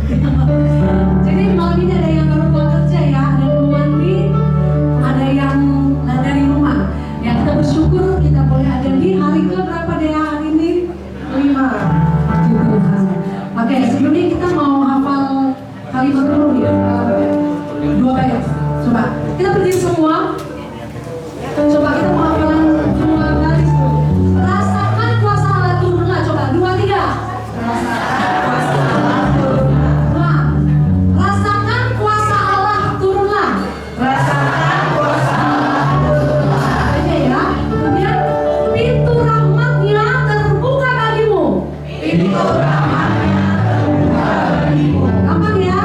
Jadi malam ini ada yang baru pulang kerja ya, ada yang belum mandi, ada yang dari rumah. Ya kita bersyukur kita boleh ada di hari ke berapa deh hari ini? 5. Puji Tuhan. Oke, sebelumnya kita mau hafal kalimat dulu ya. 2 bait. Coba kita berdiri semua. Coba kita mau hafalan 2 baris tuh. Rasakan kuasa Allah turunlah. Coba 2, 3. Rasakan kuasa Allah turunlah. Rasakan kuasa Allah turunlah. Rasakan kuasa Allah turunlah. Oke ya. Kemudian pintu rahmatnya terbuka bagimu. Pintu rahmatnya terbuka bagimu. Gampang ya?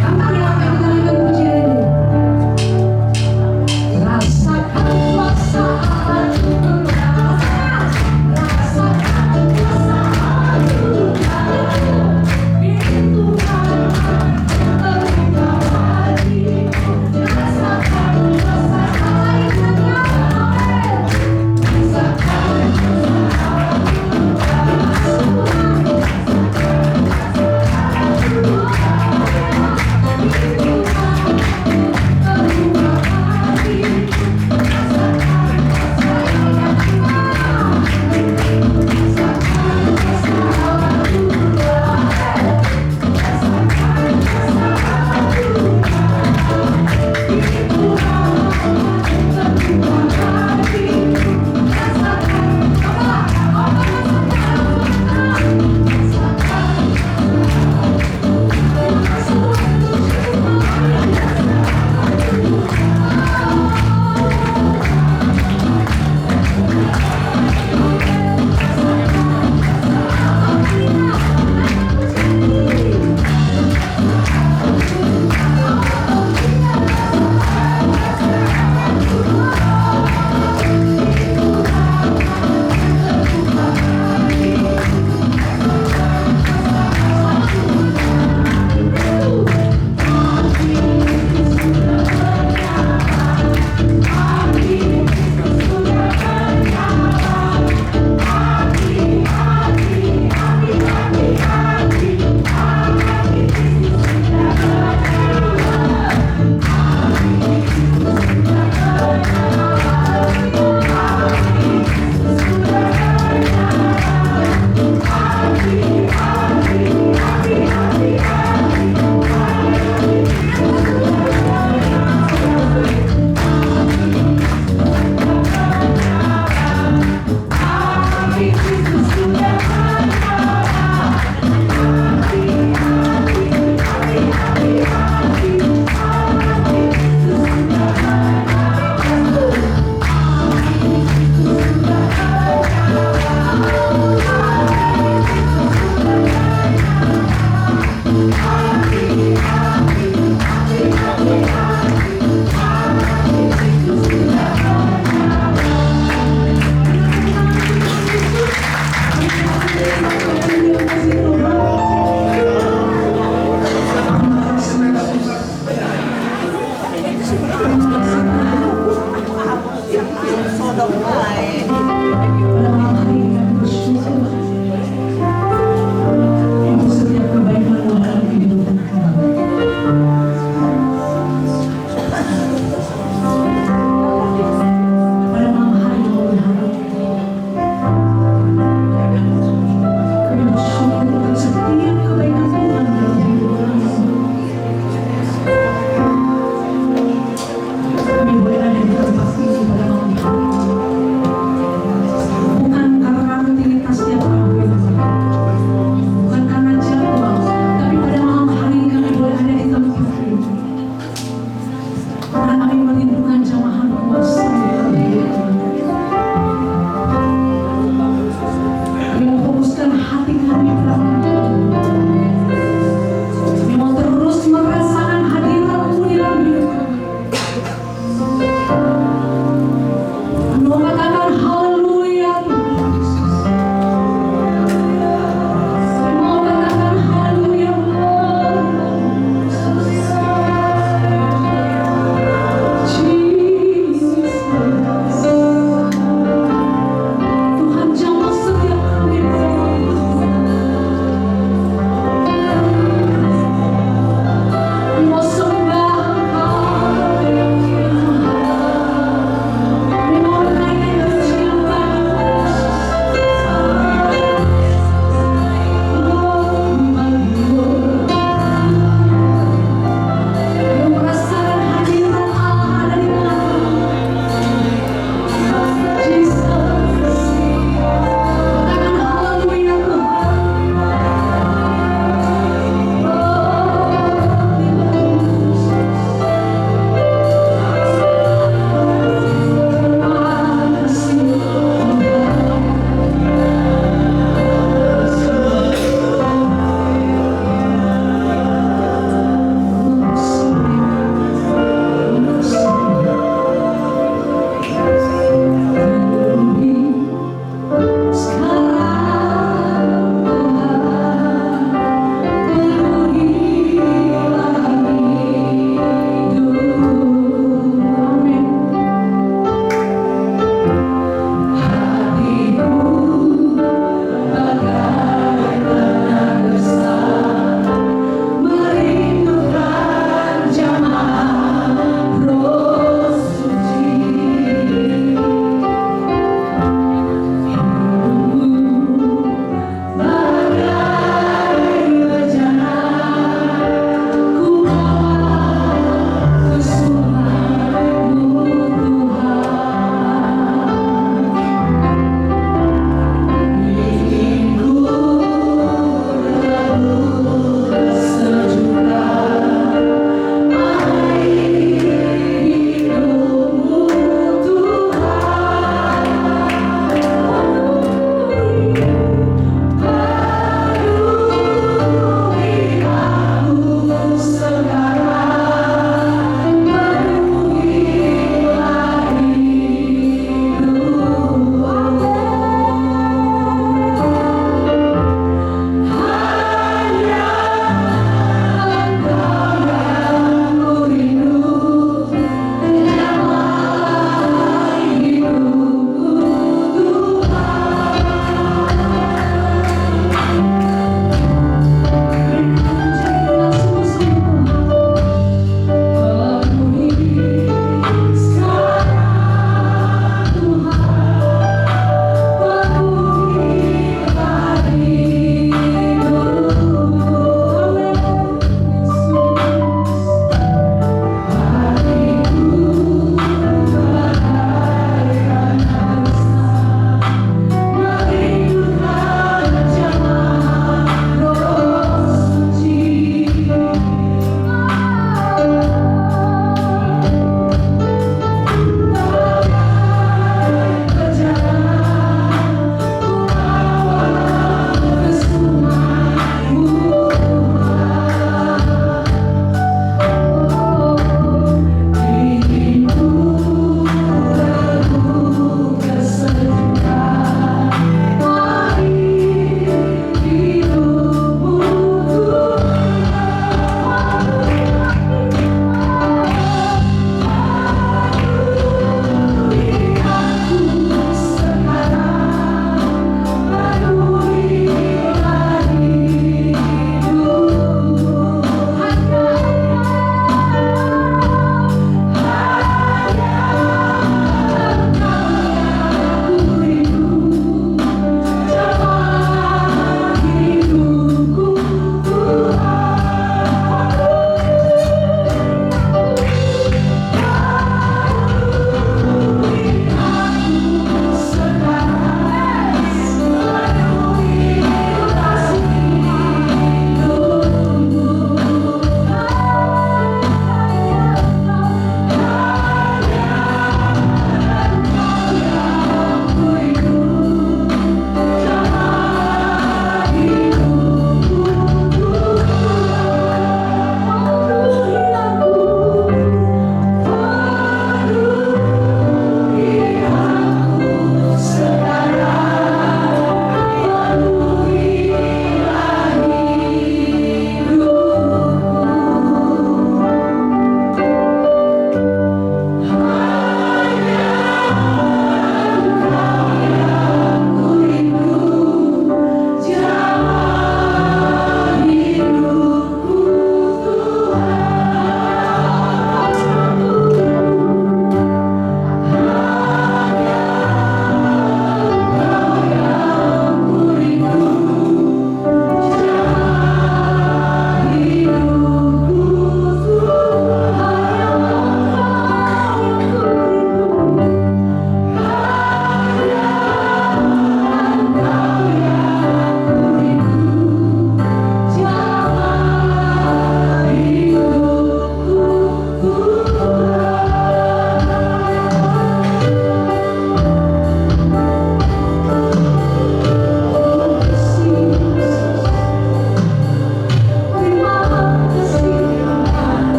Gampang ya? Kita lanjutkan pujian ini. Rasakan kuasa Allah turunlah. Rasakan kuasa Allah turunlah. Pintu rahmatnya terbuka bagimu. Rasakan kuasa Allah turunlah. Rasakan kuasa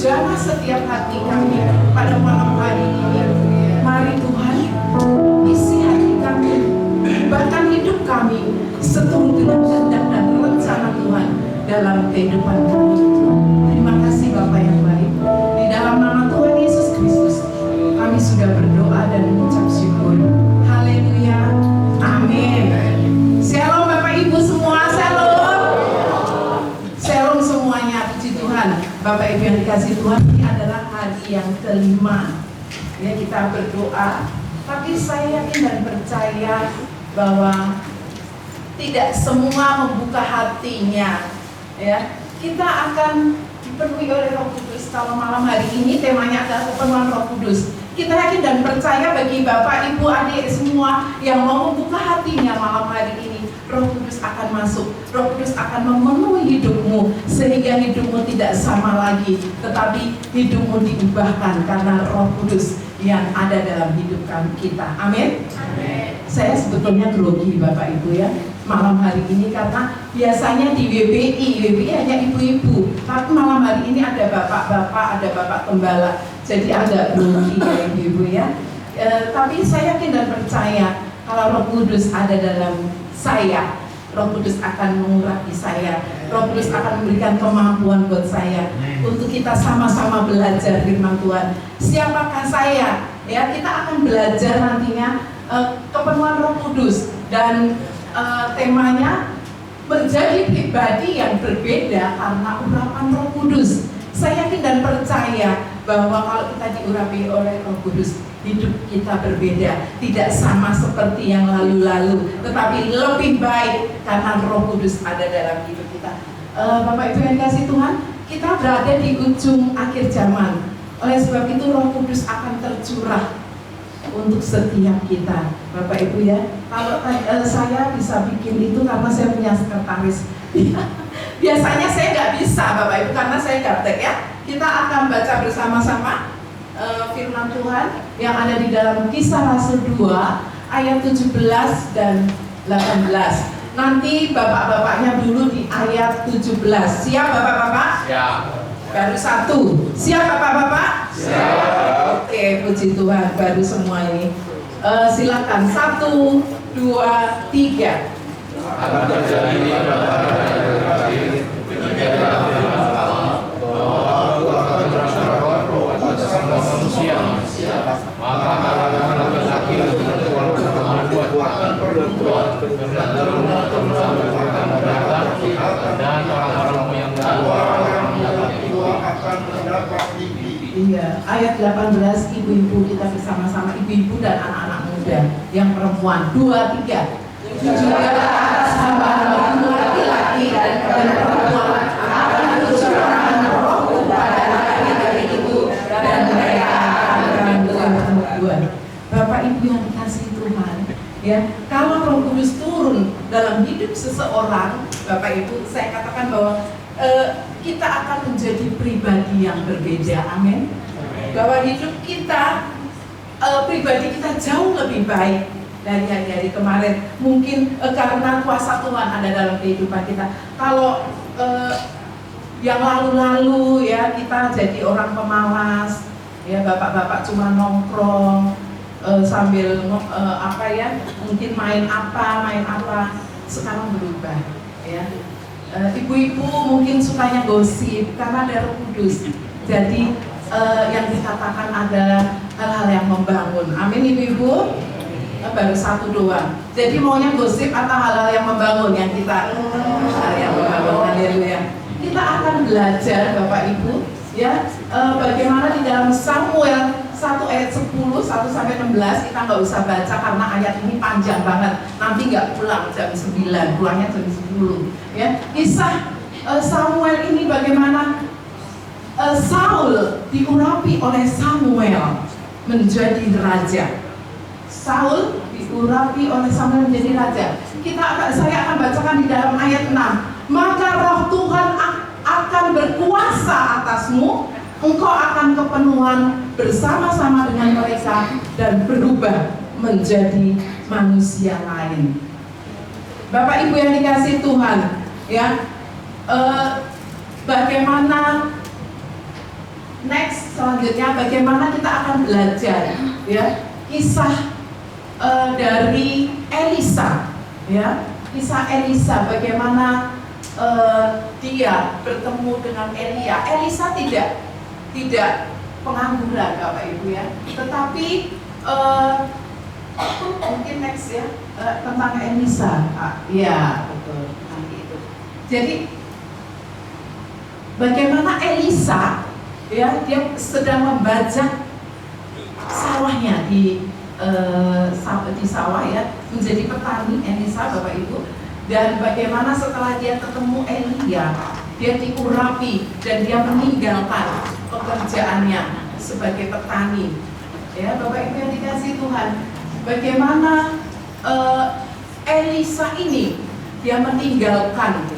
jamah setiap hati kami pada malam hari ini. Mari Tuhan, isi hati kami, bahkan hidup kami seturut dengan kehendak dan rencana Tuhan dalam kehidupan kami. Terima kasih Bapa yang baik. Di dalam nama Tuhan Yesus Kristus, kami sudah berdoa dan mengucap syukur. Haleluya. Amin. Shalom Bapak Ibu semua, shalom. Shalom semuanya, puji Tuhan. Bapak Ibu yang dikasih Tuhan, ini adalah hari yang kelima. Ya, kita berdoa, tapi saya yakin dan percaya bahwa tidak semua membuka hatinya. Ya, kita akan dipenuhi oleh Roh Kudus. Kalau malam hari ini temanya adalah kepenuhan Roh Kudus. Kita yakin dan percaya bagi Bapak, Ibu, adik semua yang mau membuka hatinya malam hari ini, Roh Kudus akan masuk. Roh Kudus akan memenuhi hidupmu sehingga hidupmu tidak sama lagi, tetapi hidupmu diubahkan karena Roh Kudus yang ada dalam hidup kita. Amin. Amin. Saya sebetulnya grogi Bapak Ibu ya malam hari ini, karena biasanya di WBI hanya ibu-ibu, tapi malam hari ini ada bapak-bapak, ada bapak gembala, jadi agak grogi ya ibu-ibu ya. Tapi saya yakin dan percaya kalau Roh Kudus ada dalam saya, Roh Kudus akan mengurapi saya, Roh Kudus akan memberikan kemampuan buat saya untuk kita sama-sama belajar firman Tuhan. Siapakah saya? Ya, kita akan belajar nantinya kepenuhan Roh Kudus, dan temanya menjadi pribadi yang berbeda karena urapan Roh Kudus. Saya yakin dan percaya bahwa kalau kita diurapi oleh Roh Kudus, hidup kita berbeda, tidak sama seperti yang lalu-lalu, tetapi lebih baik karena Roh Kudus ada dalam hidup kita. Bapak Ibu yang dikasihi Tuhan, kita berada di ujung akhir zaman. Oleh sebab itu Roh Kudus akan tercurah untuk setiap kita, Bapak Ibu ya. Kalau saya bisa bikin itu karena saya punya sekretaris. Biasanya saya nggak bisa Bapak Ibu karena saya gaptek ya. Kita akan baca bersama-sama firman Tuhan yang ada di dalam Kisah Rasul 2 ayat 17 dan 18. Nanti bapak-bapaknya dulu di ayat 17. Siap bapak-bapak? Siap. Baru satu. Siap bapak-bapak? Siap. Oke, puji Tuhan, baru semua ini. Silakan 1, 2, 3. Iya, ayat 18, ibu-ibu kita bersama-sama, ibu-ibu dan anak-anak muda yang perempuan, 2, 3. Juga atas hamba-hambamu laki-laki dan perempuan akan kucurahkan Rohku pada laki dari ibu, dan mereka akan bertumbuh. Bapak Ibu yang dikasihi Tuhan, ya, kalau Roh Kudus turun dalam hidup seseorang, Bapak Ibu, saya katakan bahwa kita akan menjadi pribadi yang berbeda. Amin. Bahwa hidup kita, pribadi kita jauh lebih baik dari hari-hari kemarin. Mungkin karena kuasa Tuhan ada dalam kehidupan kita. Kalau yang lalu-lalu ya kita jadi orang pemalas, ya bapak-bapak cuma nongkrong sambil apa ya, mungkin main apa. Sekarang berubah ya. Ibu-ibu mungkin sukanya gosip karena ada Roh Kudus. Jadi yang dikatakan adalah hal-hal yang membangun. Amin ibu-ibu. Baru satu doang. Jadi maunya gosip atau hal-hal yang membangun yang kita yang membangun. Haleluya. Kita akan belajar Bapak Ibu ya, bagaimana di dalam Samuel 1 ayat 10 1 sampai 16. Kita nggak usah baca karena ayat ini panjang banget. Nanti nggak pulang jam 9, pulangnya jam 10 ya. Kisah Samuel ini bagaimana Saul diurapi oleh Samuel menjadi raja. Saul diurapi oleh Samuel menjadi raja. Saya akan bacakan di dalam ayat 6. Maka Roh Tuhan akan berkuasa atasmu, engkau akan kepenuhan bersama-sama dengan mereka dan berubah menjadi manusia lain. Bapak Ibu yang dikasihi Tuhan, ya, bagaimana next selanjutnya bagaimana kita akan belajar ya kisah dari Elisa ya, kisah Elisa bagaimana dia bertemu dengan Elia. Elisa tidak pengangguran Bapak Ibu ya, tetapi mungkin next ya tentang Elisa. Ya betul nanti itu. Jadi bagaimana Elisa ya, dia sedang membajak sawahnya di sawah ya, menjadi petani Elisa Bapak Ibu. Dan bagaimana setelah dia ketemu Elia, dia diurapi dan dia meninggalkan pekerjaannya sebagai petani ya Bapak Ibu yang dikasihi Tuhan. Bagaimana Elisa ini dia meninggalkan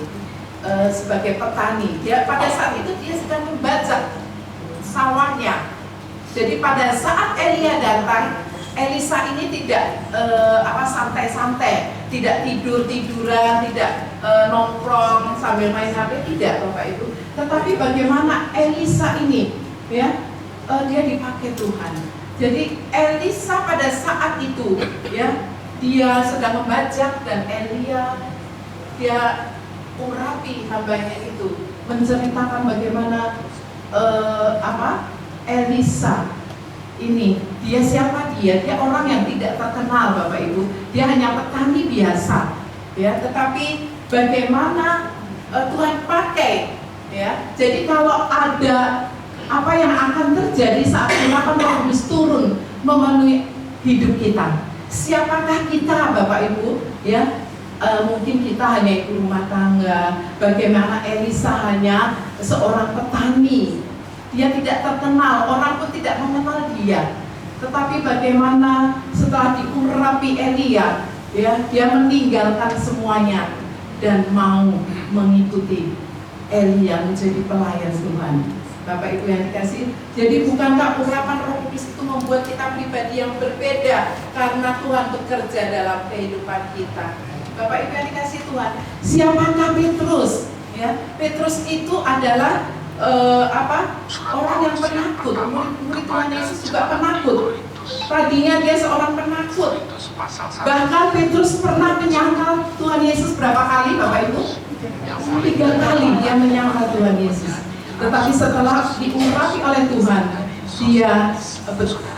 sebagai petani. Dia pada saat itu dia sedang membajak sawahnya. Jadi pada saat Elia datang, Elisa ini tidak santai-santai, tidak tiduran, tidak nongkrong sambil main HP, tidak Bapak Ibu. Tetapi bagaimana Elisa ini ya, dia dipakai Tuhan. Jadi Elisa pada saat itu ya, dia sedang membajak dan Elia dia urapi hambanya itu, menceritakan bagaimana Elisa ini, dia siapa dia? Dia orang yang tidak terkenal Bapak Ibu. Dia hanya petani biasa ya, tetapi bagaimana Tuhan pakai ya. Jadi kalau ada apa yang akan terjadi saat urapan Roh Kudus turun memenuhi hidup kita, siapakah kita Bapak Ibu ya? Mungkin kita hanya ibu rumah tangga. Bagaimana Elisa hanya seorang petani, dia tidak terkenal, orang pun tidak mengenal dia. Tetapi bagaimana setelah diurapi Elia ya, dia meninggalkan semuanya dan mau mengikuti Elia menjadi pelayan Tuhan. Bapak Ibu yang dikasih, jadi bukankah urapan Roh Kudus itu membuat kita pribadi yang berbeda karena Tuhan bekerja dalam kehidupan kita. Bapak Ibu yang dikasih Tuhan, siapakah Petrus? Ya, Petrus itu adalah orang yang penakut. Murid Tuhan Yesus juga penakut. Tadinya dia seorang penakut. Bahkan Petrus pernah menyangkal Tuhan Yesus berapa kali Bapak Ibu? 3 kali dia menyangkal Tuhan Yesus. Tetapi setelah diurapi oleh Tuhan, dia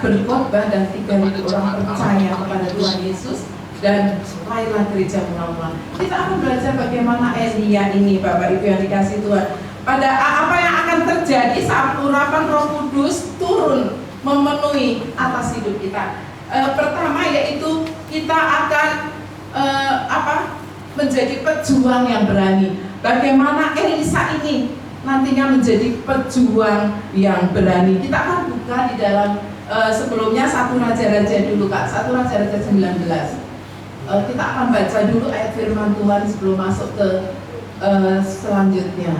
berkhotbah dan 3.000 orang percaya kepada Tuhan Yesus. Dan lahirlah gereja mula-mula. Kita akan belajar bagaimana Elia ini Bapak Ibu yang dikasih Tuhan. Pada apa yang akan terjadi saat urapan Roh Kudus turun memenuhi atas hidup kita. Pertama yaitu kita akan menjadi pejuang yang berani. Bagaimana Elisa ini nantinya menjadi pejuang yang berani. Kita akan buka di dalam sebelumnya 1 Raja-Raja dulu Kak, 1 Raja-Raja 19. Kita akan baca dulu ayat firman Tuhan sebelum masuk ke selanjutnya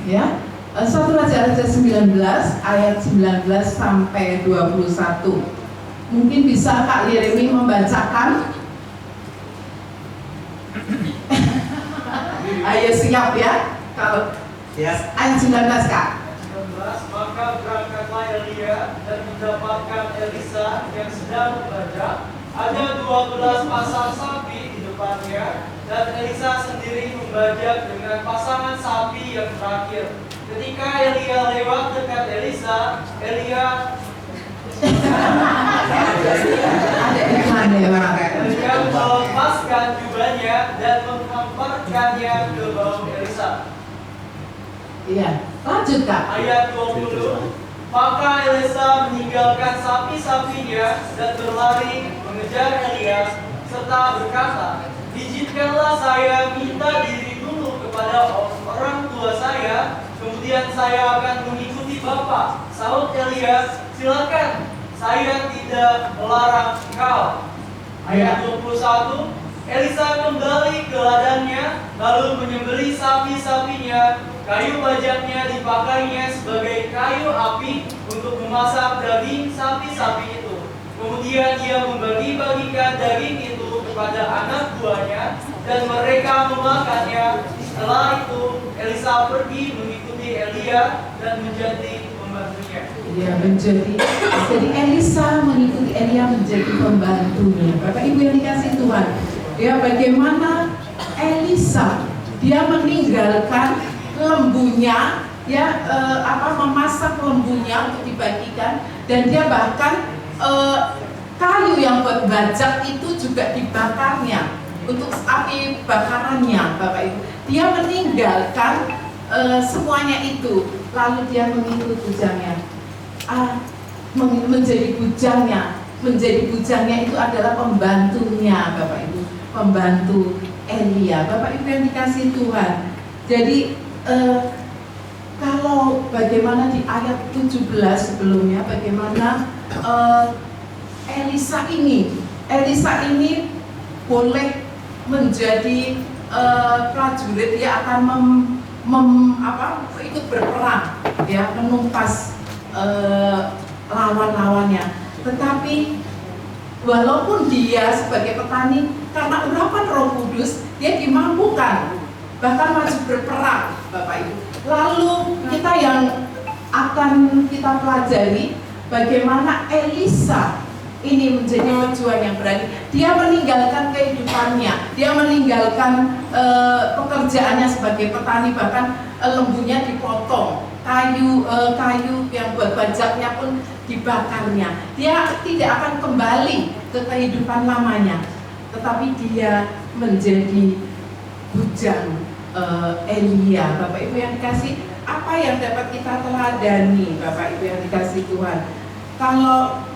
ya. 1 Raja-Raja 19 ayat 19 sampai 21. Mungkin bisa Kak Yeremi membacakan. Ayo siap ya. Kalau ayat 19 Kak. 19, maka berangkatlah Elia dan mendapatkan Elisa yang sedang membajak. Ada 12 pasang sapi di depannya, dan Elisa sendiri membajak dengan pasangan sapi yang terakhir. Ketika Elia lewat dekat Elisa, Elia melepaskan jubahnya dan menghamparkannya ke bawah Elisa. Iya, lanjut Kak. Ayat 20. Maka Elisa meninggalkan sapi-sapinya dan berlari mengejar Elia serta berkata, "Izinkanlah saya minta diri dulu kepada orang tua saya, kemudian saya akan mengikuti Bapak." Sahut Elia, "Silakan, saya tidak melarang engkau." Ayat 21, Elisa kembali ke ladangnya, lalu menyembelih sapi-sapinya. Kayu bajaknya dipakainya sebagai kayu api untuk memasak daging sapi-sapi itu. Kemudian ia membagi-bagikan daging itu kepada anak buahnya, dan mereka memakannya. Setelah itu Elisa pergi mengikuti Elia dan menjadi pembantunya. Ya, jadi Elisa mengikuti Elia menjadi pembantunya. Bapak Ibu yang dikasih Tuhan, ya bagaimana Elisa dia meninggalkan lembunya, ya memasak lembunya untuk dibagikan, dan dia bahkan kayu yang buat bajak itu juga dibakarnya untuk api bakarannya, Bapak Ibu. Dia meninggalkan semuanya itu, lalu dia mengikut bujangnya. Menjadi bujangnya itu adalah pembantunya, Bapak Ibu, pembantu Elia. Bapak Ibu yang dikasih Tuhan, jadi kalau bagaimana di ayat 17 sebelumnya, bagaimana Elisa ini boleh menjadi prajurit, dia akan ikut berperang, ya, menumpas lawan-lawannya. Tetapi walaupun dia sebagai petani, karena urapan Roh Kudus, dia dimampukan bahkan maju berperang, Bapak Ibu. Lalu kita yang akan kita pelajari bagaimana Elisa ini menjadi pejuang yang berani. Dia meninggalkan kehidupannya, dia meninggalkan pekerjaannya sebagai petani, bahkan lembunya dipotong, kayu yang buat bajaknya pun dibakarnya. Dia tidak akan kembali ke kehidupan lamanya, tetapi dia menjadi bujang Elia. Bapak Ibu yang dikasih, apa yang dapat kita teladani, Bapak Ibu yang dikasih Tuhan? Kalau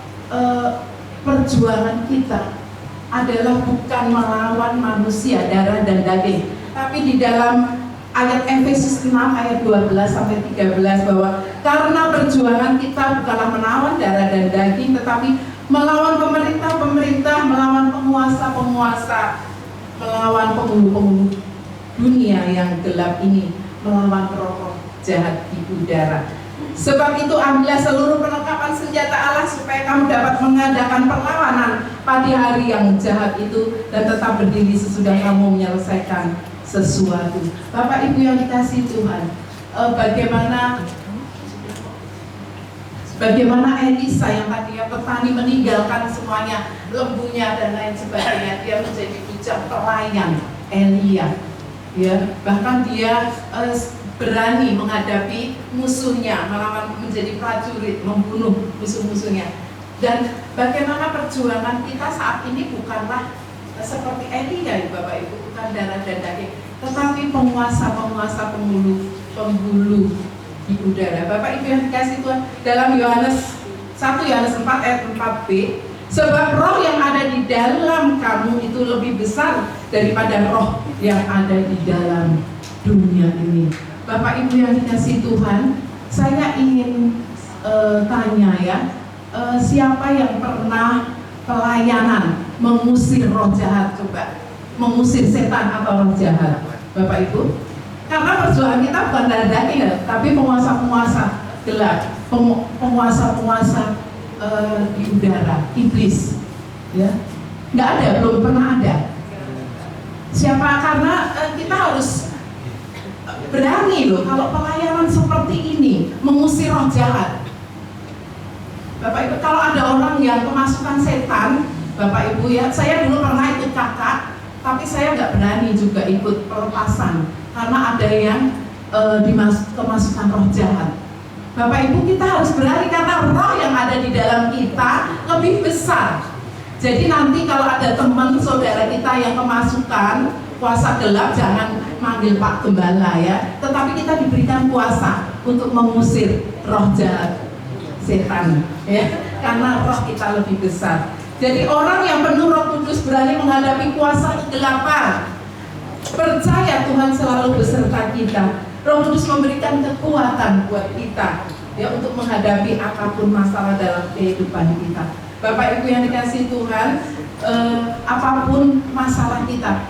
perjuangan kita adalah bukan melawan manusia, darah dan daging, tapi di dalam ayat Efesus 6 ayat 12 sampai 13 bahwa karena perjuangan kita bukanlah melawan darah dan daging, tetapi melawan pemerintah-pemerintah, melawan penguasa-penguasa, melawan penghulu-penghulu dunia yang gelap ini, melawan roh-roh jahat di udara. Sebab itu ambillah seluruh perlengkapan senjata Allah supaya kamu dapat mengadakan perlawanan pada hari yang jahat itu dan tetap berdiri sesudah kamu menyelesaikan sesuatu. Bapak Ibu yang dikasih Tuhan, bagaimana Elisa yang tadinya petani meninggalkan semuanya, lembunya dan lain sebagainya, dia menjadi bujang pelayan Elia. Ya, bahkan dia berani menghadapi musuhnya, melawan, menjadi prajurit, membunuh musuh-musuhnya. Dan bagaimana perjuangan kita saat ini bukanlah seperti Elia, ya Bapak Ibu, bukan darah dan daging, tetapi penguasa-penguasa, penghulu di udara. Bapak Ibu yang dikasih Tuhan, dalam 1 Yohanes 4 ayat 4b, sebab roh yang ada di dalam kamu itu lebih besar daripada roh yang ada di dalam dunia ini. Bapak Ibu yang dikasih Tuhan, saya ingin tanya ya, siapa yang pernah pelayanan mengusir roh jahat, coba mengusir setan atau roh jahat, Bapak Ibu? Karena perjuangan kita bukan darah daging ya, tapi penguasa-penguasa gelap, penguasa-penguasa di udara, iblis, ya, nggak ada, belum pernah ada. Siapa? Karena kita harus berani loh, kalau pelayanan seperti ini mengusir roh jahat. Bapak Ibu, kalau ada orang yang kemasukan setan, Bapak Ibu ya, saya dulu pernah ikut kakak, tapi saya nggak berani juga ikut pelepasan karena ada yang kemasukan roh jahat. Bapak Ibu, kita harus berani karena roh yang ada di dalam kita lebih besar. Jadi nanti kalau ada teman saudara kita yang kemasukan kuasa gelap, jangan manggil Pak Gembala ya, tetapi kita diberikan kuasa untuk mengusir roh jahat, setan ya, karena roh kita lebih besar. Jadi orang yang penuh Roh Kudus berani menghadapi kuasa kegelapan. Percaya Tuhan selalu beserta kita. Roh Kudus memberikan kekuatan buat kita ya, untuk menghadapi apapun masalah dalam kehidupan kita. Bapak Ibu yang dikasih Tuhan, apapun masalah kita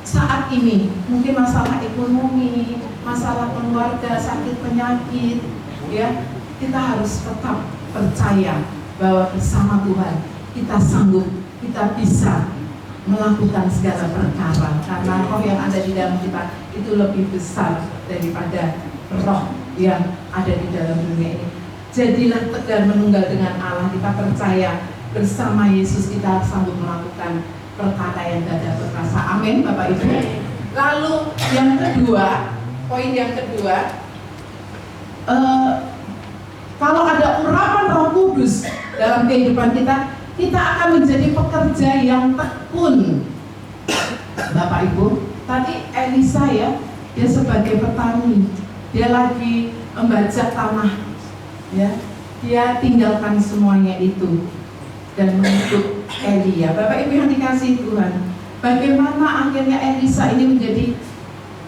saat ini, mungkin masalah ekonomi, masalah keluarga, sakit penyakit, ya, kita harus tetap percaya bahwa bersama Tuhan kita sanggup, kita bisa melakukan segala perkara karena roh yang ada di dalam kita itu lebih besar daripada roh yang ada di dalam dunia ini. Jadilah tegar menunggal dengan Allah. Kita percaya bersama Yesus kita sanggup melakukan perkara yang gagah perkasa. Amin Bapak Ibu. Lalu yang kedua, poin yang kedua, kalau ada urapan Roh Kudus dalam kehidupan kita, kita akan menjadi pekerja yang tekun. Bapak Ibu, tadi Elisa ya, dia sebagai petani, dia lagi membajak tanah, ya, dia tinggalkan semuanya itu dan mengikut Elia. Bapak Ibu yang dikasihi Tuhan, bagaimana akhirnya Elisa ini menjadi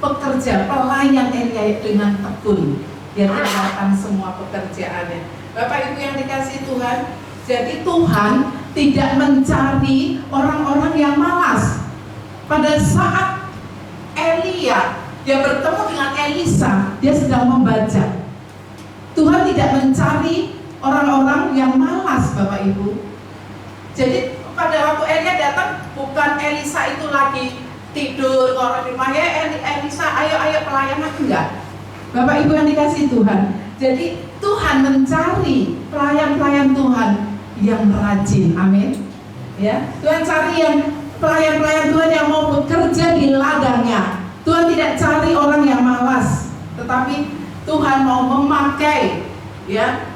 pekerja pelayan Elia dengan tekun. Dia tinggalkan semua pekerjaannya. Bapak Ibu yang dikasihi Tuhan, jadi Tuhan tidak mencari orang-orang yang malas. Pada saat Elia dia bertemu dengan Elisa, dia sedang membaca. Tuhan tidak mencari orang-orang yang malas, Bapak Ibu. Jadi pada waktu Elia datang, bukan Elisa itu lagi tidur orang di rumah, ya Elisa ayo pelayanan, enggak. Bapak Ibu yang dikasihi Tuhan, jadi Tuhan mencari pelayan-pelayan Tuhan yang rajin, amin. Ya, Tuhan cari yang pelayan-pelayan Tuhan yang mau bekerja di ladangnya. Tuhan tidak cari orang yang malas, tetapi Tuhan mau memakai ya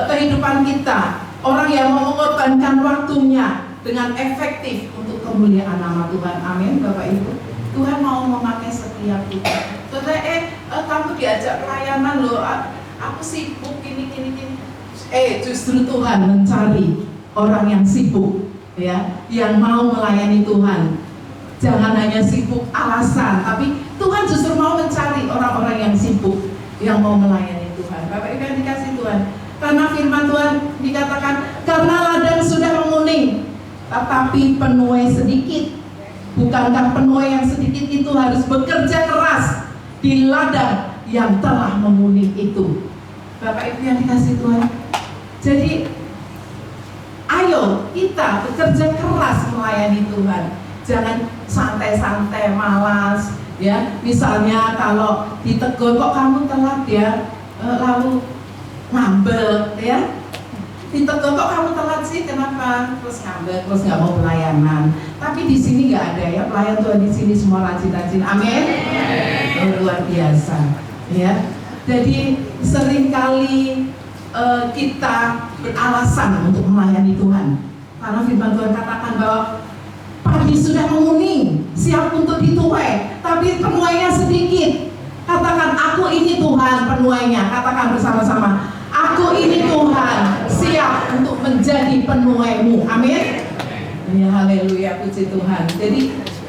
kehidupan kita, orang yang mau mengorbankan waktunya dengan efektif untuk kemuliaan nama Tuhan, amin Bapak Ibu. Tuhan mau memakai setiap kita. Saudara, kamu diajak pelayanan loh, aku sibuk ini. Justru Tuhan mencari orang yang sibuk, ya, yang mau melayani Tuhan. Jangan hanya sibuk alasan, tapi Tuhan justru mau mencari orang-orang yang sibuk, yang mau melayani Tuhan. Bapak Ibu yang dikasihi Tuhan, karena firman Tuhan dikatakan, karena ladang sudah menguning, tetapi penuai sedikit. Bukankah penuai yang sedikit itu harus bekerja keras di ladang yang telah menguning itu? Bapak Ibu yang dikasihi Tuhan, jadi ayo kita bekerja keras melayani Tuhan. Jangan santai-santai, malas, ya. Misalnya kalau ditegur, kok kamu telat ya, lalu ngambek, ya. Ditegur, kok kamu telat sih, kenapa? Terus ngambek, terus nggak mau pelayanan. Tapi di sini nggak ada ya, pelayan Tuhan di sini semua rajin-rajin, amin. Luar biasa, ya. Jadi seringkali kita beralasan untuk melayani Tuhan, karena firman Tuhan katakan bahwa padi sudah menguning, siap untuk dituai, tapi penuainya sedikit. Katakan, aku ini Tuhan penuainya. Katakan bersama-sama, aku ini Tuhan, siap untuk menjadi penuaimu. Amin. Ya, haleluya, puji Tuhan. Jadi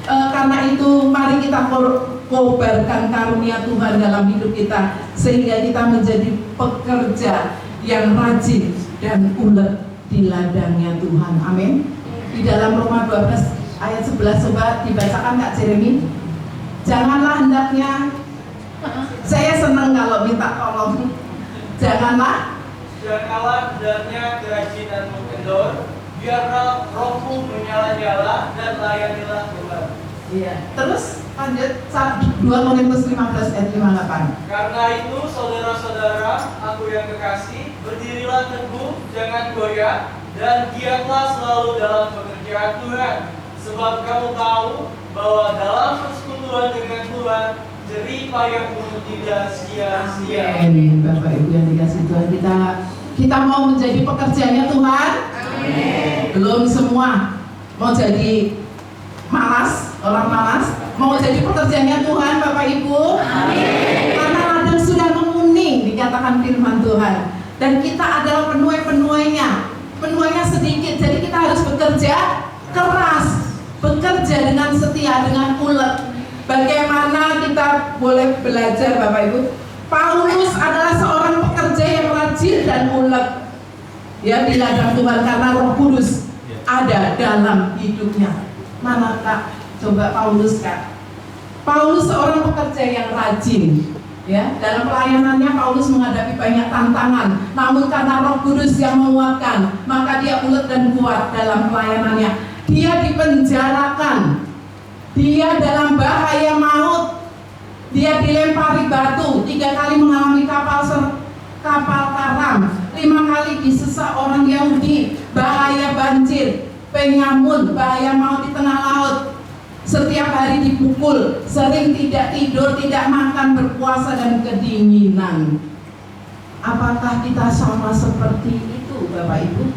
karena itu mari kita kobarkan karunia Tuhan dalam hidup kita, sehingga kita menjadi pekerja yang rajin dan ulet di ladangnya Tuhan. Amin. Di dalam Roma 12 ayat 11, coba dibacakan Kak Jeremy. Janganlah hendaknya, saya senang kalau minta tolong. Janganlah hendaknya kerajinan mengendor, biarlah rohmu menyala-nyala dan layanilah Tuhan. Iya. Terus lanjut 2 Korintus 15 ayat 58. Karena itu saudara-saudara, aku yang kekasih, berdirilah teguh, jangan goyah, dan giatlah selalu dalam pekerjaan Tuhan. Sebab kamu tahu bahwa dalam persekutuan dengan Tuhan, jerih payahmu tidak sia-sia. Amin. Bapak Ibu yang dikasihi Tuhan, kita mau menjadi pekerjaannya Tuhan. Amin. Belum semua mau jadi malas, orang malas, mau jadi pekerjaannya Tuhan, Bapak Ibu. Amin. Karena ladang sudah menguning, dikatakan firman Tuhan, dan kita adalah penuai-penuainya. Penuainya sedikit, jadi kita harus bekerja keras, bekerja dengan setia, dengan ulet. Bagaimana kita boleh belajar, Bapak Ibu? Paulus adalah seorang pekerja yang rajin dan ulet, ya, di ladang Tuhan, karena Roh Kudus ada dalam hidupnya. Mana Kak? Coba Paulus, Kak. Paulus seorang pekerja yang rajin, ya. Dalam pelayanannya Paulus menghadapi banyak tantangan, namun karena Roh Kudus yang menguatkan, maka dia ulet dan kuat dalam pelayanannya. Dia dipenjarakan, dia dalam bahaya maut, dia dilempari batu, 3 kali mengalami kapal karam, 5 kali disesat orang Yahudi, bahaya banjir, penyamun, bahaya maut di tengah laut. Setiap hari dipukul, sering tidak tidur, tidak makan, berpuasa dan kedinginan. Apakah kita sama seperti itu, Bapak Ibu?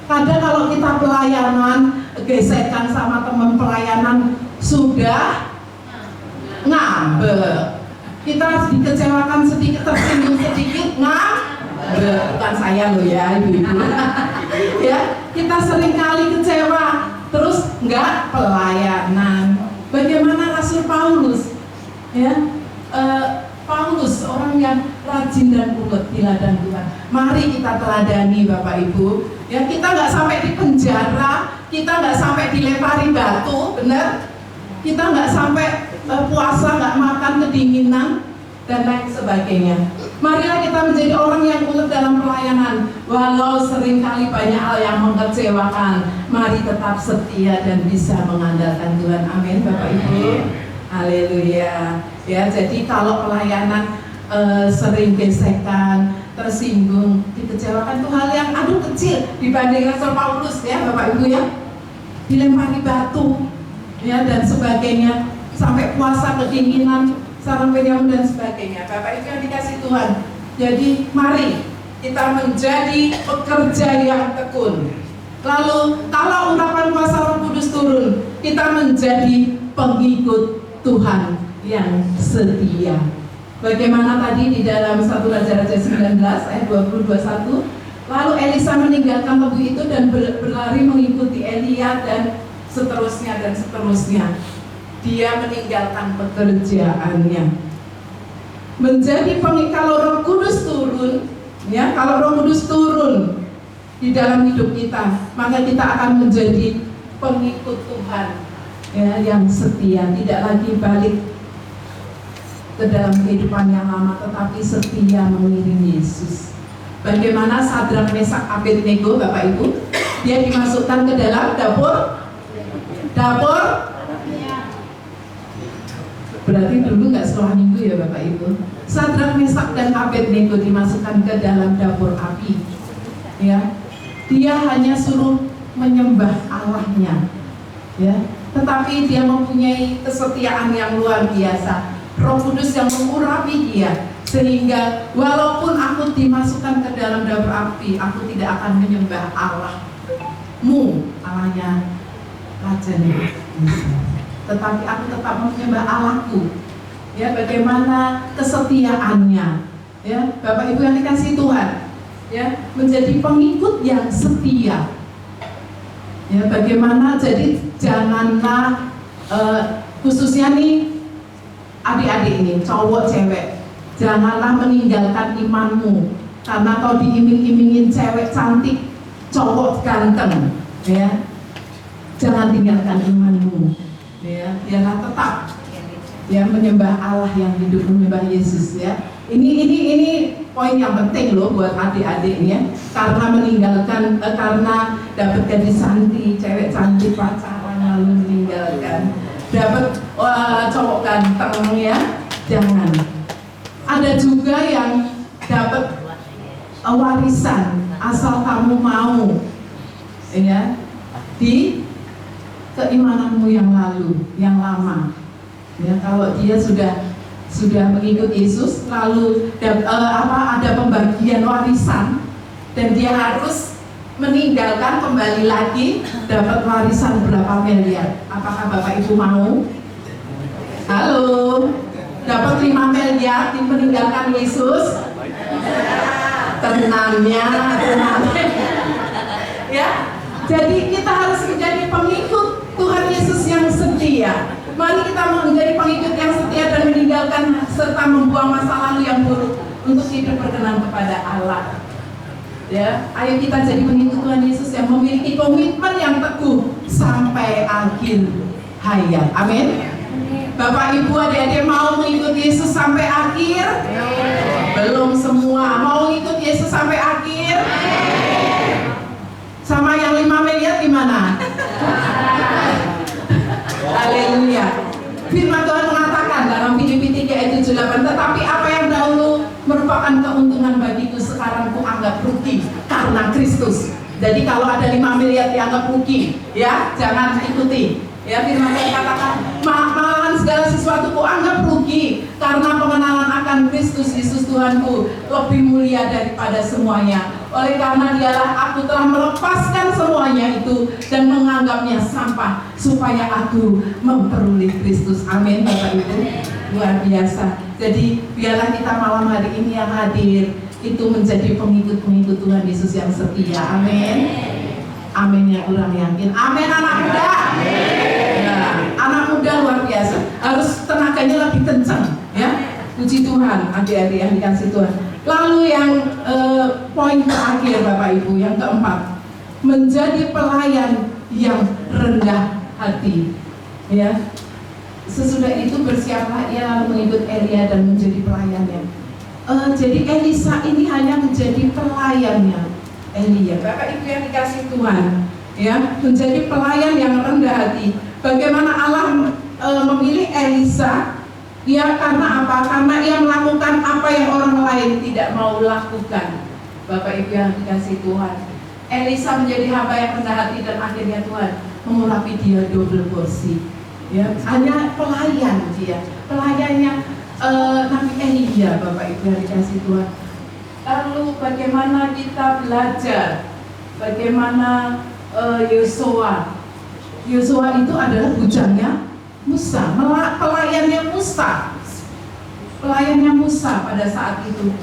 Kadang kalau kita pelayanan, gesekan sama teman pelayanan, sudah ngambek. Kita dikecewakan sedikit, tersinggung sedikit, ngambek. Bukan saya loh ya, ibu-ibu. Ya, kita sering kali kecewa, terus nggak pelayanan. Bagaimana Rasul Paulus? Ya, Paulus orang yang rajin dan ulet di ladang Tuhan. Mari kita teladani Bapak Ibu. Ya, kita nggak sampai di penjara, kita nggak sampai dilempari batu, benar? Kita nggak sampai puasa, nggak makan, kedinginan dan lain sebagainya. Marilah kita menjadi orang yang ulet dalam pelayanan. Walau seringkali banyak hal yang mengecewakan, mari tetap setia dan bisa mengandalkan Tuhan. Amin, Bapak Ibu. Haleluya. Ya, jadi kalau pelayanan sering gesekan, tersinggung, dikecewakan itu hal yang kecil dibanding Rasul Paulus ya, Bapak Ibu ya. Dilempari batu ya dan sebagainya, sampai puasa kedinginan, sarang penyamun dan sebagainya. Bapak Ibu yang dikasih Tuhan. Jadi mari kita menjadi pekerja yang tekun. Lalu kalau urapan kuasa Roh Kudus turun, kita menjadi pengikut Tuhan yang setia. Bagaimana tadi di dalam 1 Raja-Raja 19 ayat 20-21, lalu Elisa meninggalkan lembu itu dan berlari mengikuti Elia dan seterusnya dan seterusnya. Dia meninggalkan pekerjaannya. Menjadi kalau Roh Kudus turun, ya, kalau Roh Kudus turun di dalam hidup kita, maka kita akan menjadi pengikut Tuhan ya, yang setia, tidak lagi balik ke dalam kehidupan yang lama, tetapi setia mengiringi Yesus. Bagaimana Sadrak, Mesak, Abednego, Bapak Ibu, dia dimasukkan ke dalam dapur. Berarti dulu nggak setelah minggu ya Bapak Ibu. Sadrak, Mesak dan Abednego dimasukkan ke dalam dapur api. Ya, dia hanya suruh menyembah Allahnya. Ya, tetapi dia mempunyai kesetiaan yang luar biasa. Roh Kudus yang mengurapi dia, sehingga walaupun aku dimasukkan ke dalam dapur api, aku tidak akan menyembah Allahmu, Allahnya Raja Musa, tetapi aku tetap menyembah Allahku. Ya, bagaimana kesetiaannya, ya Bapak Ibu yang dikasih Tuhan, ya, menjadi pengikut yang setia. Ya, bagaimana, jadi janganlah khususnya nih adik-adik ini, cowok cewek, janganlah meninggalkan imanmu karena kau diiming-imingin cewek cantik, cowok ganteng, ya. Jangan tinggalkan imanmu, ya. Biarlah tetap ya menyembah Allah yang hidup, menyembah Yesus ya. Ini poin yang penting loh buat adik-adik ya. Karena meninggalkan karena dapat gadis cantik, cewek cantik pacaran lalu meninggalkan, dapat cowok ganteng ya, jangan. Ada juga yang dapat warisan asal kamu mau ya, di keimananmu yang lalu, yang lama ya. Kalau dia sudah mengikut Yesus, lalu ada pembagian warisan dan dia harus meninggalkan, kembali lagi dapat warisan berapa miliar. Apakah Bapak Ibu mau? Halo, dapat 5 miliar meninggalkan Yesus? Tenangnya ya. Jadi kita harus menjadi pengikut Tuhan Yesus yang setia. Mari kita menjadi pengikut yang setia dan meninggalkan serta membuang masa lalu yang buruk untuk hidup berkenan kepada Allah. Ya, ayo kita jadi pengikut Tuhan Yesus yang memiliki komitmen yang teguh sampai akhir hayat. Amin. Bapak Ibu adik-adik mau mengikuti Yesus sampai akhir? Belum semua. Mau ikut Yesus sampai akhir? Sama yang 5 miliar gimana? Haleluya. Firman Tuhan mengatakan dalam Filipi 3 ayat 7-8, tetapi apa yang dahulu merupakan merupakan keuntungan bagiku, sekarang ku anggap rugi karena Kristus. Jadi kalau ada 5 miliar dianggap rugi, ya jangan ikuti. Ya, firman Tuhan katakan, malahan segala sesuatu ku anggap rugi karena pengenalan akan Kristus Yesus Tuhanku lebih mulia daripada semuanya. Oleh karena dialah aku telah melepaskan semuanya itu dan menganggapnya sampah supaya aku memperoleh Kristus. Amin, Bapak Ibu. Luar biasa. Jadi biarlah kita malam hari ini yang hadir itu menjadi pengikut-pengikut Tuhan Yesus yang setia. Amin. Amin ya, kurang yakin. Amin anak muda. Ya, anak muda luar biasa. Harus tenaganya lebih kencang, ya. Puji Tuhan, adik-adik yang dikasih Tuhan. Lalu yang poin terakhir Bapak Ibu, yang keempat, menjadi pelayan yang rendah hati. Ya. Sesudah itu bersiaplah ia lalu mengikut Elia dan menjadi pelayannya. Jadi Elisa ini hanya menjadi pelayannya Elia. Bapak Ibu yang dikasih Tuhan, ya, menjadi pelayan yang rendah hati. Bagaimana Allah memilih Elisa? Ya, karena apa? Karena ia melakukan apa yang orang lain tidak mau lakukan. Bapak Ibu yang dikasih Tuhan, Elisa menjadi hamba yang rendah hati dan akhirnya Tuhan mengurapi dia double porsi. Ya, hanya pelayan dia, pelayannya Nabi Elia, Bapak Ibu yang dikasih Tuhan. Lalu bagaimana kita belajar bagaimana Yosua itu adalah bujangnya Musa, pelayannya Musa pada saat itu.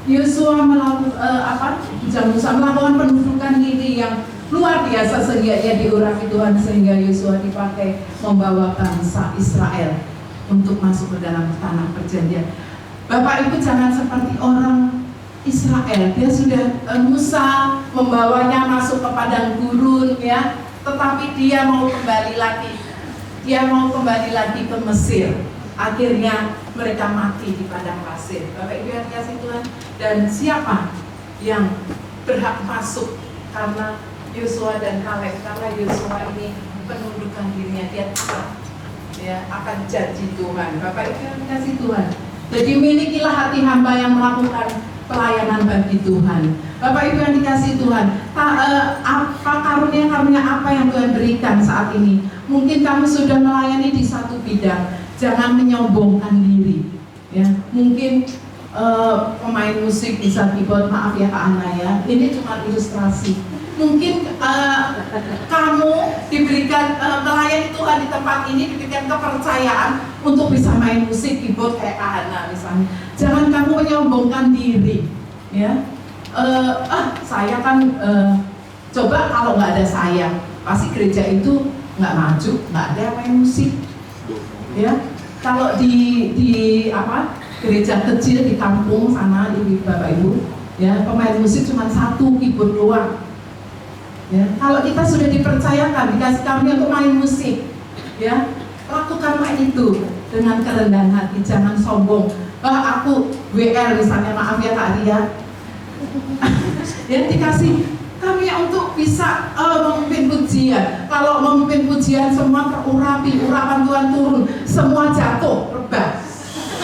Yosua melakukan bujang Musa melakukan pendudukan diri yang luar biasa sehingga ia diurapi Tuhan, sehingga Yosua dipakai membawa bangsa Israel untuk masuk ke dalam tanah perjanjian. Bapak Ibu jangan seperti orang Israel, dia sudah Musa membawanya masuk ke padang gurun, ya, tetapi dia mau kembali lagi ke Mesir. Akhirnya mereka mati di padang pasir. Bapak Ibu yang dikasih Tuhan, dan siapa yang berhak masuk? Karena Yosua dan Kaleb, karena Yosua ini penundukan dirinya, dia taat, ya, akan janji Tuhan. Bapak Ibu yang dikasih Tuhan, jadi milikilah hati hamba yang melakukan pelayanan bagi Tuhan. Bapak Ibu yang dikasih Tuhan, apa karunia-karunia apa yang Tuhan berikan saat ini? Mungkin kamu sudah melayani di satu bidang, jangan menyombongkan diri. Ya, mungkin pemain musik bisa keyboard, maaf ya Kak Ana ya, ini cuma ilustrasi. Mungkin kamu diberikan melayani Tuhan di tempat ini, diberikan kepercayaan untuk bisa main musik keyboard kayak Kak Hana misalnya. Jangan kamu menyombongkan diri, ya. Saya kan coba kalau nggak ada saya, pasti gereja itu nggak maju, nggak ada yang main musik, ya. Kalau di gereja kecil di kampung sana, di Bapak Ibu, ya, pemain musik cuma satu, keyboard doang. Ya, kalau kita sudah dipercayakan, dikasih kami untuk main musik, ya, lakukanlah itu dengan kerendahan hati, jangan sombong. Aku WR misalnya, maaf ya Kak Ria, ya, dikasih kami untuk bisa memimpin pujian. Kalau memimpin pujian semua terurapi, urapan Tuhan turun, semua jatuh, rebah.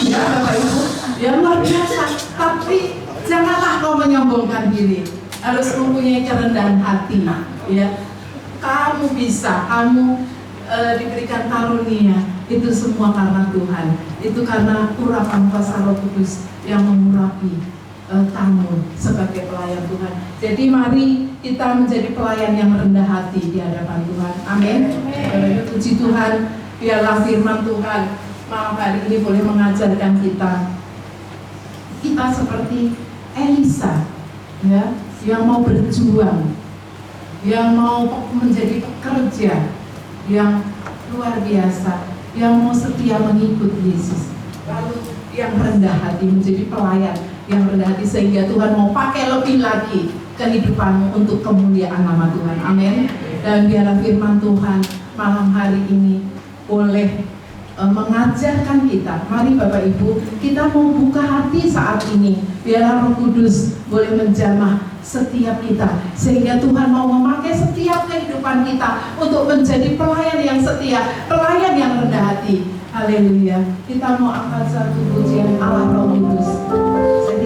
Ya Bapak Ibu, ya luar biasa. Tapi janganlah kau menyombongkan diri, harus mempunyai kerendahan hati, ya. Kamu bisa, kamu diberikan karunia, itu semua karena Tuhan, itu karena urapan kuasa Roh Kudus yang mengurapi kamu sebagai pelayan Tuhan. Jadi mari kita menjadi pelayan yang rendah hati di hadapan Tuhan. Amin. Puji Tuhan, biarlah firman Tuhan malam hari ini boleh mengajarkan kita seperti Elisa, ya, yang mau berjuang, yang mau menjadi pekerja yang luar biasa, yang mau setia mengikut Yesus. Lalu yang rendah hati, menjadi pelayan yang rendah hati, sehingga Tuhan mau pakai lebih lagi kehidupanmu untuk kemuliaan nama Tuhan. Amin. Dan biarlah firman Tuhan malam hari ini boleh mengajarkan kita. Mari Bapak Ibu, kita mau buka hati saat ini, biarlah Roh Kudus boleh menjamah setiap kita, sehingga Tuhan mau memakai setiap kehidupan kita untuk menjadi pelayan yang setia, pelayan yang rendah hati. Haleluya. Kita mau angkat satu pujian Allah Roh Kudus. Saya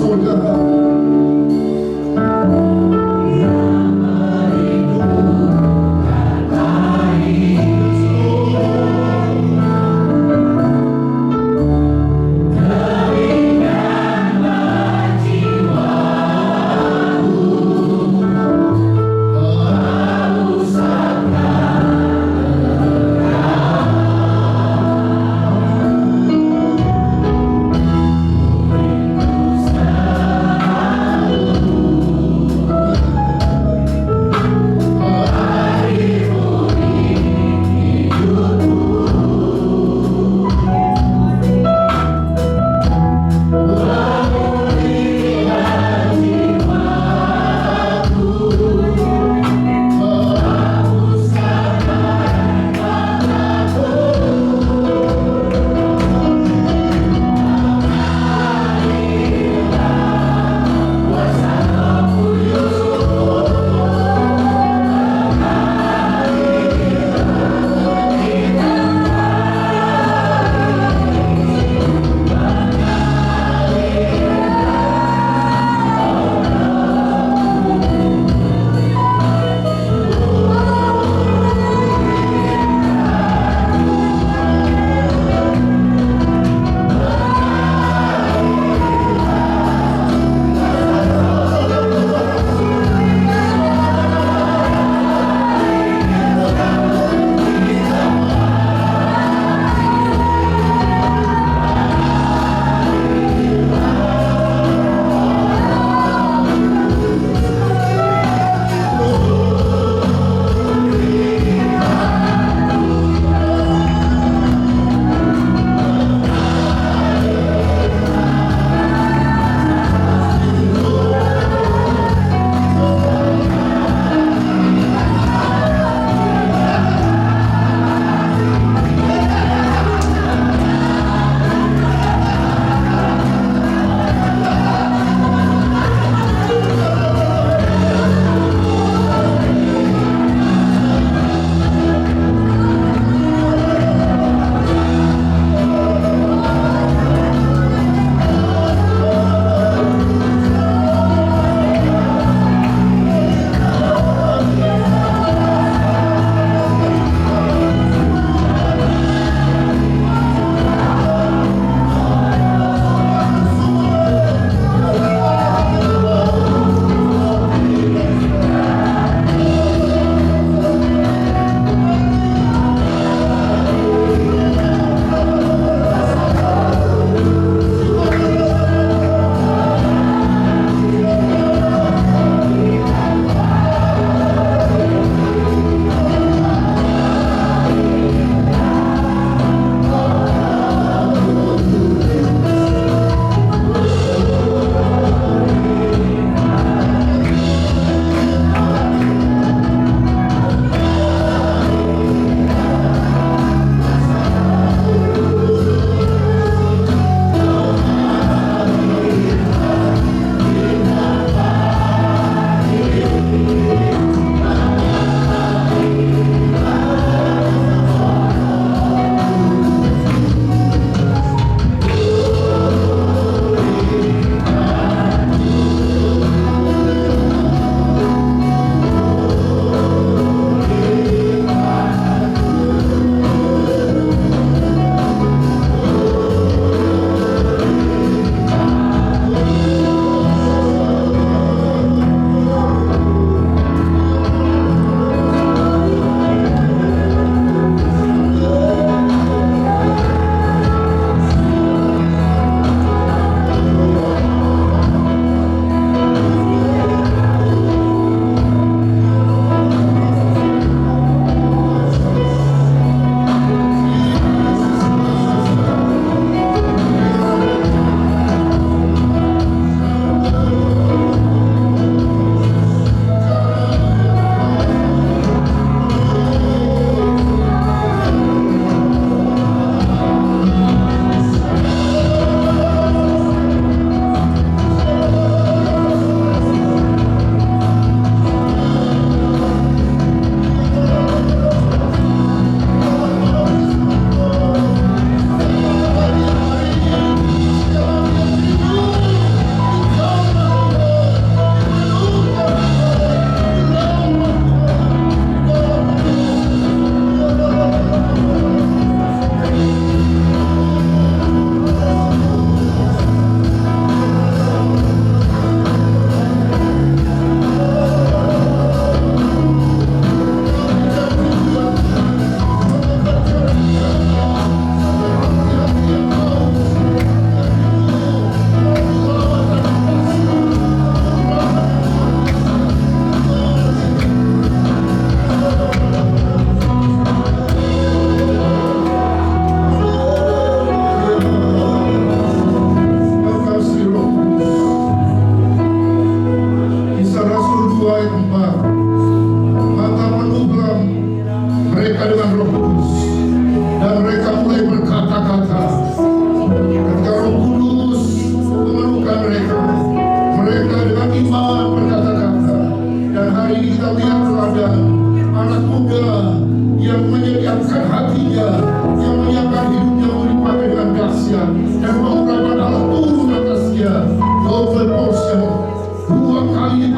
surga.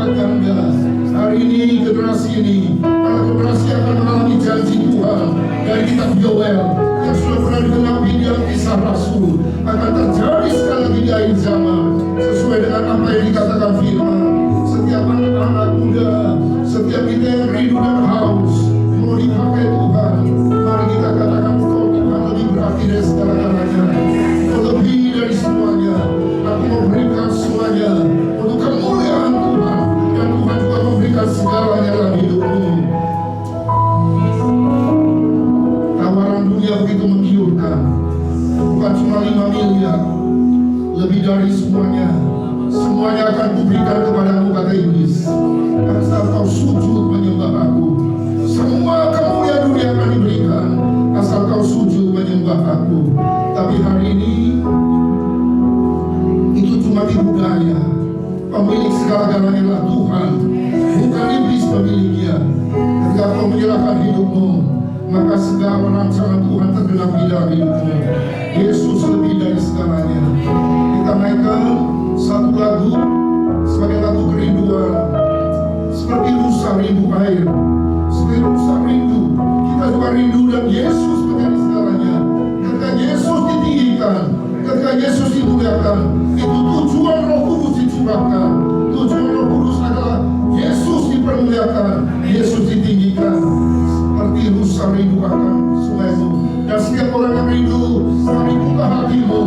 berlipat ganda. Hari ini generasi ini adalah generasi yang akan mengalami janji Tuhan dari kitab Yoel yang sudah pernah digenapi di dalam Kisah Rasul, akan terjadi sekali lagi di akhir zaman sesuai dengan apa yang dikatakan firman. Setiap anak-anak muda, setiap kita yang rindu dan haus mau dipakai Tuhan, mari kita katakan Engkau Tuhan lebih berarti dari segala-galanya, Engkau lebih dari semuanya. Aku mau berikan semuanya untuk kemuliaan Tuhan, dan Tuhan juga memberikan segalanya dalam hidupmu. Tawaran dunia begitu menggiurkan, bukan cuma 5 miliar, lebih dari semuanya. Semuanya akan kuberikan kepadamu, kata iblis, asal kau sujud menyembah aku. Semua kemuliaan dunia akan diberikan asal kau sujud menyembah aku. Tapi hari ini itu cuma tipu daya. Pemilik segala-galanya adalah Tuhan, bukan iblis pemiliknya. Ketika kau menyerahkan hidupmu, maka segala rancangan Tuhan tergenapi dalam hidupmu. Yesus lebih dari segalanya. Kita naikkan satu lagu sebagai lagu kerinduan. Seperti rusa rindu air, seperti rusa rindu, kita juga rindu, dan Yesus menjadi segalanya. Ketika Yesus ditinggikan, ketika Yesus dimuliakan, itu tujuan Roh Kudus dicurahkan. Tujuan Roh Kudus adalah Yesus dipermuliakan, Yesus ditinggikan. Seperti rusa rindu akan sungaimu, dan setiap orang yang rindu, mari buka hatimu.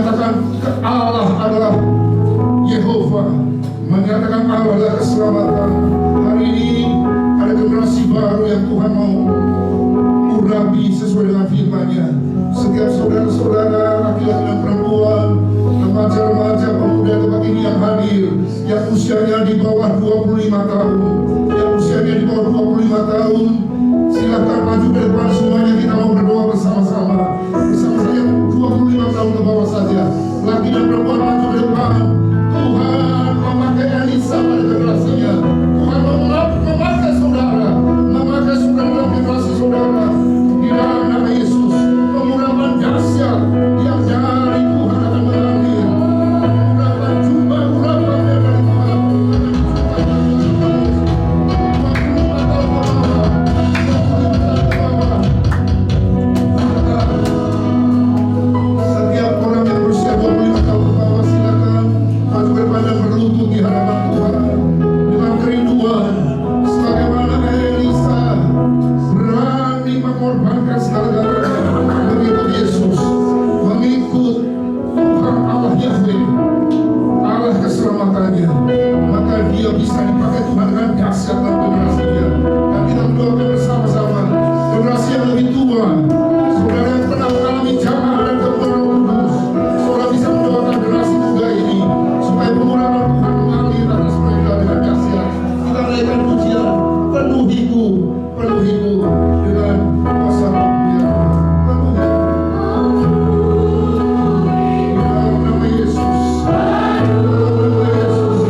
menyatakan Allah adalah Yehova, menyatakan Allah adalah keselamatan. Hari ini ada generasi baru yang Tuhan mau urapi sesuai dengan firman-Nya. Setiap saudara-saudara, laki-laki dan perempuan, remaja-remaja, pemuda tempat ini yang hadir, yang usianya di bawah 25 tahun, yang usianya di bawah 25 tahun, silakan maju ke depan semuanya, kita mau berdoa bersama-sama. Bersama saya 25 tahun ke bawah saja, laki dan perempuan maju ke depan. Tuhan memakai Elisa pada generasinya. Tuhan memakai saudara, memakai saudara dalam generasi saudara. Di dalam nama Yesus, pengurapan dahsyat yang dari Tuhan akan mengalir. Urapan jumlah, urapan yang dari Tuhan. Setiap orang yang berusia 25 tahun ke bawah, silakan maju ke depan dan berlutut di hadapan Tuhan dengan kerinduan, sebagaimana Elisa berani mengorbankan segala-galanya mengikut Yesus, mengikut Tuhan Allah Yahweh, Allah keselamatannya. Maka dia bisa dipakai Tuhan dengan dahsyat dalam generasinya. Dan kita berdoa bersama-sama, generasi yang lebih tua, saudara yang pernah mengalami jamaah dan kebenaran Kudus, saudara bisa mendoakan generasi muda ini supaya pengurapan Tuhan mengalir atas mereka dengan dahsyat. Kita naikkan pujian, penuhiku dengan kuasa Roh-Mu ya Allah. Penuhi dalam nama Yesus. Dalam nama Yesus.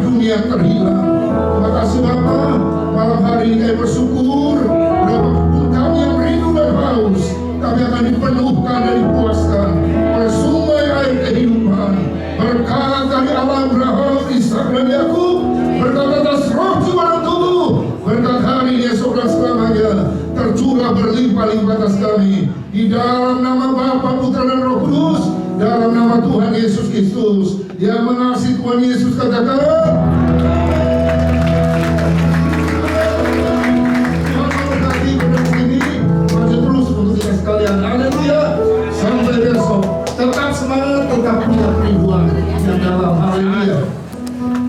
dunia terhilang. Terima kasih Bapa, malam hari ini kami bersyukur. Berapapun kami yang rindu dan haus, kami akan dipenuhkan dan dipuaskan oleh sumber air kehidupan. Berkat dari Allah Abraham, Ishak dan Yakub, berkat atas roh jiwa dan tubuh, berkat hari ini esok dan selamanya tercurah berlimpah-limpah atas kami. Di dalam nama Bapa, Putra dan Roh Kudus, dalam nama Tuhan Yesus Kristus yang mengasihi Tuhan Yesus, katakan